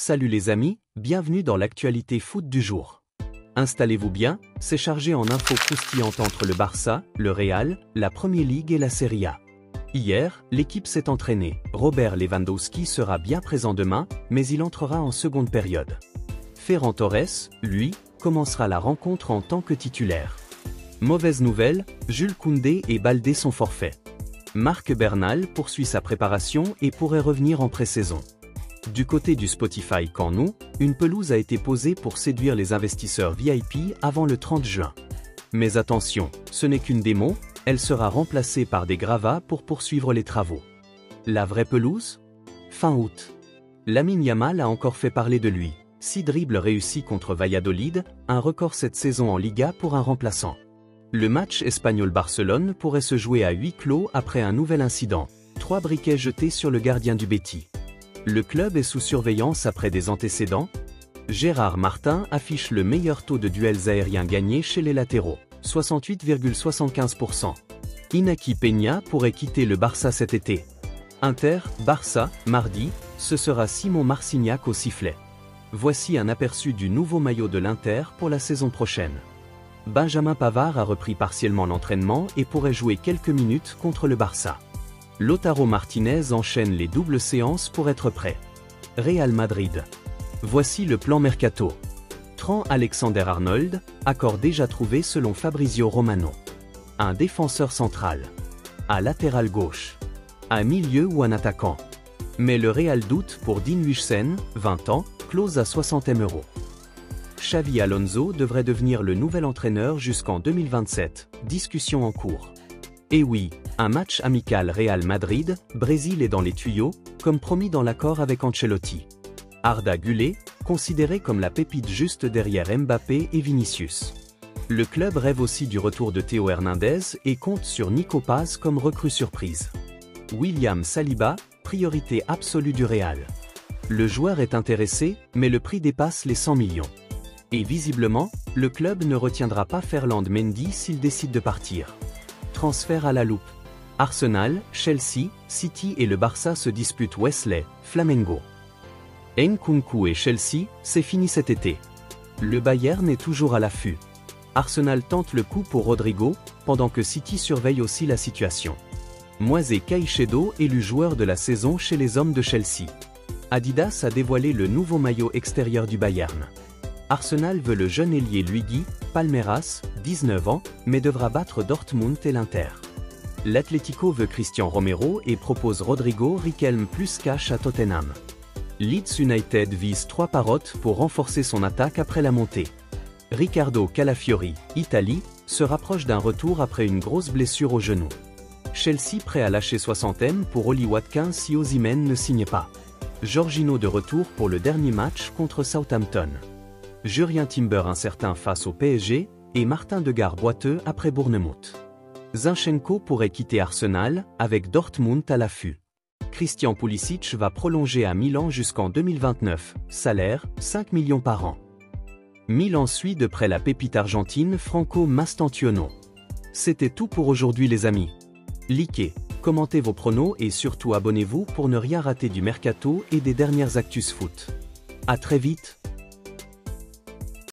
Salut les amis, bienvenue dans l'actualité foot du jour. Installez-vous bien, c'est chargé en infos croustillantes entre le Barça, le Real, la Premier League et la Serie A. Hier, l'équipe s'est entraînée. Robert Lewandowski sera bien présent demain, mais il entrera en seconde période. Ferran Torres, lui, commencera la rencontre en tant que titulaire. Mauvaise nouvelle, Jules Koundé et Baldé sont forfaits. Marc Bernal poursuit sa préparation et pourrait revenir en pré-saison. Du côté du Spotify Camp Nou, une pelouse a été posée pour séduire les investisseurs VIP avant le 30 juin. Mais attention, ce n'est qu'une démo, elle sera remplacée par des gravats pour poursuivre les travaux. La vraie pelouse ? Fin août. Lamine Yamal a encore fait parler de lui. 6 dribbles réussis contre Valladolid, un record cette saison en Liga pour un remplaçant. Le match Espagnol-Barcelone pourrait se jouer à huis clos après un nouvel incident. 3 briquets jetés sur le gardien du Betis. Le club est sous surveillance après des antécédents. Gérard Martin affiche le meilleur taux de duels aériens gagnés chez les latéraux, 68,75%. Inaki Peña pourrait quitter le Barça cet été. Inter, Barça, mardi, ce sera Simon Marcignac au sifflet. Voici un aperçu du nouveau maillot de l'Inter pour la saison prochaine. Benjamin Pavard a repris partiellement l'entraînement et pourrait jouer quelques minutes contre le Barça. Lautaro Martinez enchaîne les doubles séances pour être prêt. Real Madrid. Voici le plan mercato. Trent Alexander-Arnold, accord déjà trouvé selon Fabrizio Romano. Un défenseur central. À latéral gauche. Un milieu ou un attaquant. Mais le Real doute pour Dean Huijsen, 20 ans, clause à 60 000 €. Xavi Alonso devrait devenir le nouvel entraîneur jusqu'en 2027, discussion en cours. Et oui, un match amical Real Madrid, Brésil est dans les tuyaux, comme promis dans l'accord avec Ancelotti. Arda Güler, considéré comme la pépite juste derrière Mbappé et Vinicius. Le club rêve aussi du retour de Théo Hernandez et compte sur Nico Paz comme recrue surprise. William Saliba, priorité absolue du Real. Le joueur est intéressé, mais le prix dépasse les 100 millions. Et visiblement, le club ne retiendra pas Ferland Mendy s'il décide de partir. Transfert à la loupe. Arsenal, Chelsea, City et le Barça se disputent Wesley, Flamengo. Nkunku et Chelsea, c'est fini cet été. Le Bayern est toujours à l'affût. Arsenal tente le coup pour Rodrigo, pendant que City surveille aussi la situation. Moisé Caicedo élu joueur de la saison chez les hommes de Chelsea. Adidas a dévoilé le nouveau maillot extérieur du Bayern. Arsenal veut le jeune ailier Luigi Palmeiras, 19 ans, mais devra battre Dortmund et l'Inter. L'Atlético veut Cristian Romero et propose Rodrigo Riquelme plus cash à Tottenham. Leeds United vise 3 parottes pour renforcer son attaque après la montée. Riccardo Calafiori, Italie, se rapproche d'un retour après une grosse blessure au genou. Chelsea prêt à lâcher 60 M pour Oli Watkins si Osimhen ne signe pas. Jorginho de retour pour le dernier match contre Southampton. Jurien Timber incertain face au PSG, et Martin Degar boiteux après Bournemouth. Zinchenko pourrait quitter Arsenal, avec Dortmund à l'affût. Christian Pulisic va prolonger à Milan jusqu'en 2029, salaire, 5 millions par an. Milan suit de près la pépite argentine Franco Mastantuono. C'était tout pour aujourd'hui les amis. Likez, commentez vos pronos et surtout abonnez-vous pour ne rien rater du mercato et des dernières actus foot. À très vite.